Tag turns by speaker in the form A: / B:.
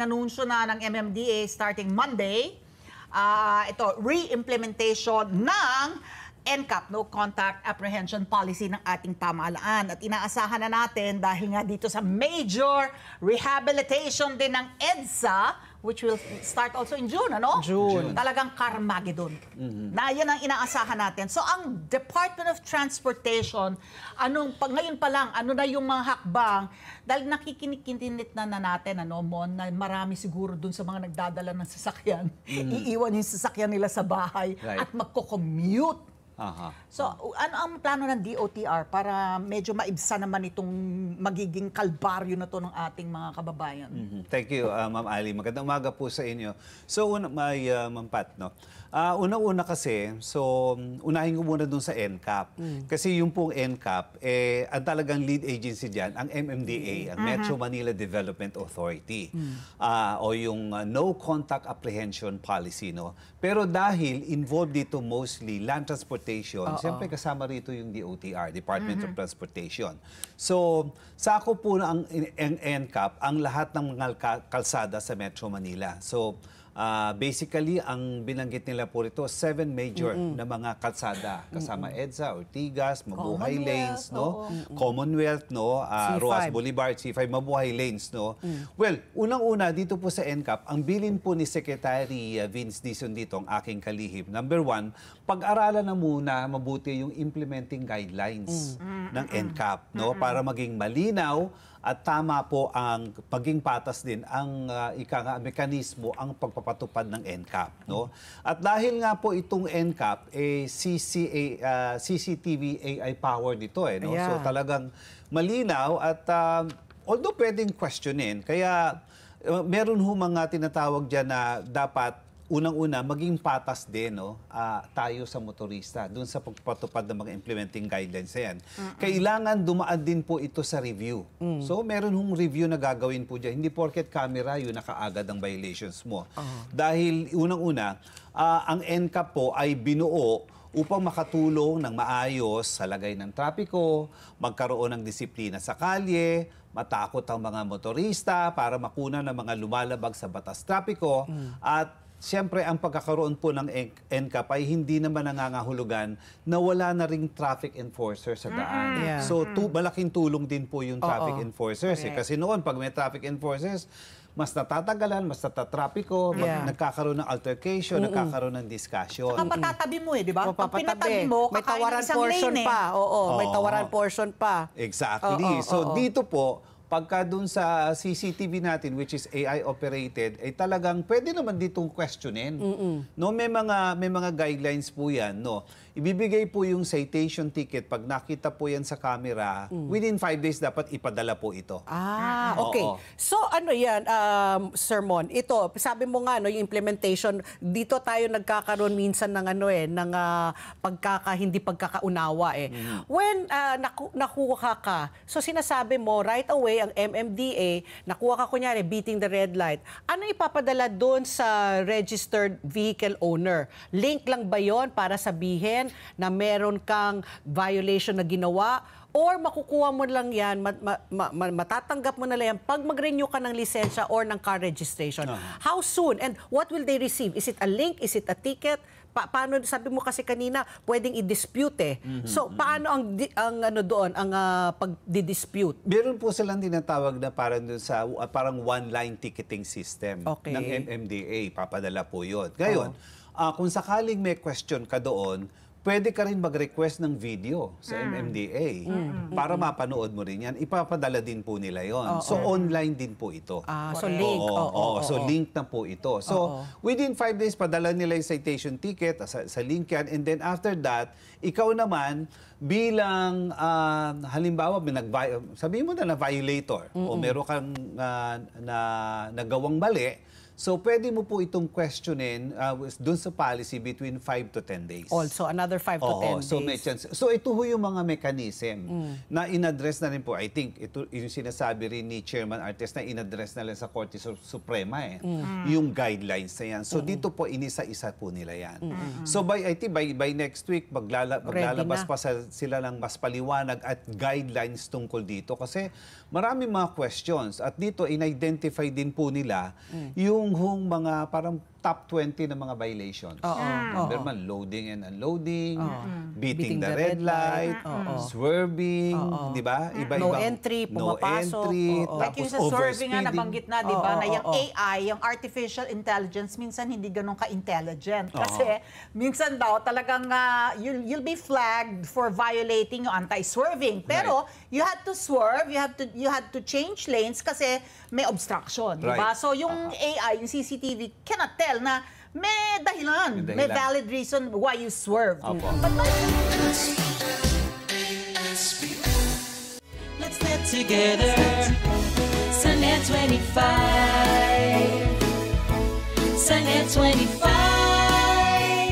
A: inanunsyo na ng MMDA starting Monday, ito, re-implementation ng NCAP, No Contact Apprehension Policy ng ating pamahalaan. At inaasahan na natin dahil nga dito sa major rehabilitation din ng EDSA, which will start also in June, ano?
B: June.
A: Talagang Carmageddon. Na yan ang inaasahan natin. So ang Department of Transportation, ngayon pa lang, ano na yung mga hakbang, dahil nakikinig-kintinit na natin, Mon, na marami siguro dun sa mga nagdadala ng sasakyan, iiwan yung sasakyan nila sa bahay at magko-commute. So, ano ang plano ng DOTR para medyo maibsan naman itong magiging kalbaryo na to ng ating mga kababayan?
C: Thank you, Ma'am Ali. Magandang umaga po sa inyo. So, Ma'am Pat, no? Una-una kasi, unahin ko muna dun sa NCAP. Kasi yung pong NCAP, ang talagang lead agency dyan, ang MMDA, ang Metro Manila Development Authority. O yung No Contact Apprehension Policy, no? Pero dahil involved dito mostly land transportation, siyempre kasama rito yung DOTR, Department of Transportation. So, sako po na ang NCAP ang lahat ng mga kalsada sa Metro Manila. So, basically, ang binanggit nila po rito, 7 major na mga kalsada. Kasama EDSA, Ortigas, Mabuhay Lanes, no? Commonwealth, no? Roas Boulevard, C5, Mabuhay Lanes, no? Well, unang-una, dito po sa NCAP, ang bilin po ni Secretary Vince Dizon dito, ang aking kalihim. Number 1, pag-aralan na muna mabuti yung implementing guidelines ng NCAP, no? Para maging malinaw at tama po ang paging patas din ang mekanismo ang pagpapatupad ng NCAP, no? At dahil nga po itong NCAP CCTV AI power nito, no? So talagang malinaw at although pwedeng questionin, kaya meron ho mga tinatawag diyan na dapat unang-una, maging patas din, no? Tayo sa motorista, dun sa pagpatupad ng mga implementing guidelines na yan. Kailangan dumaan din po ito sa review. So, meron hong review na gagawin po dyan. Hindi porket camera, yun nakaagad ang violations mo. Dahil unang-una, ang NCAP po ay binuo upang makatulong ng maayos sa lagay ng trapiko, magkaroon ng disiplina sa kalye, matakot ang mga motorista para makuna ng mga lumalabag sa batas trapiko, at siyempre, ang pagkakaroon po ng NCAP ay hindi naman nangangahulugan na wala na ring traffic enforcer sa daan. So, malaking tulong din po yung traffic enforcers. Kasi noon, pag may traffic enforcers, mas natatagalan, mas natatrapiko, nagkakaroon ng altercation, nagkakaroon ng discussion.
A: Saka patatabi mo di ba? Pag pinatabi
B: May
A: mo,
B: tawaran portion pa. May tawaran portion pa.
C: Exactly. So, dito po, pagka dun sa CCTV natin, which is AI operated, ay talagang pwede naman ditong questionin. No, may mga guidelines po 'yan, no. Ibibigay po yung citation ticket pag nakita po 'yan sa camera, within 5 days dapat ipadala po ito.
B: Okay. So ano 'yan, Sir Mon, ito, sabi mo nga no, yung implementation, dito tayo nagkakaroon minsan ng ng hindi pagkakaunawa When nakuha ka, so sinasabi mo right away ang MMDA, nakuha ka kunyari, beating the red light, ano ipapadala doon sa registered vehicle owner? Link lang ba yon para sabihin na meron kang violation na ginawa? Or makukuha mo lang yan, matatanggap mo na lang yan pag mag-renew ka ng lisensya or ng car registration. How soon? And what will they receive? Is it a link? Is it a ticket? Paano, sabi mo kasi kanina, pwedeng i-dispute So, paano ang pag-dispute?
C: Meron po silang tinatawag na parang one-line ticketing system ng MMDA. Papadala po yun. Ngayon, kung sakaling may question ka doon, pwede ka rin mag-request ng video sa MMDA para mapanood mo rin yan. Ipapadala din po nila yon. So, online din po ito.
B: So, link.
C: So, link na po ito. So, within 5 days, padala nila yung citation ticket sa link yan. And then after that, ikaw naman, bilang, halimbawa, sabihin mo na violator o meron kang nagawang mali, So pwede mo po itong questionin dun sa policy between 5 to 10 days.
B: Also, another 5 to 10 days.
C: So may chance. So ito ho yung mga mechanism na in-address na rin po. I think ito yung sinasabi rin ni Chairman Artes na in-address na rin sa Korte Suprema yung guidelines na yan. So dito po inisa-isa po nila yan. So I think by next week maglalabas pa sila ng mas paliwanag at guidelines tungkol dito kasi marami mga questions at dito in-identify din po nila yung mga parang top 20 na mga violations. Number one, loading and unloading, beating the red light, swerving, di ba?
B: No entry, pumapasok.
A: Like yung sa swerving nga nabanggit na, di ba? Na yung AI, yung artificial intelligence, minsan hindi ganun ka-intelligent. Kasi minsan daw talagang you'll be flagged for violating yung anti-swerving. Pero you had to swerve, you had to change lanes kasi may obstruction, di ba? So yung AI, yung CCTV cannot tell na may dahilan, may valid reason why you swerved. But
D: let's get together. Sunnet 25. Sunnet 25.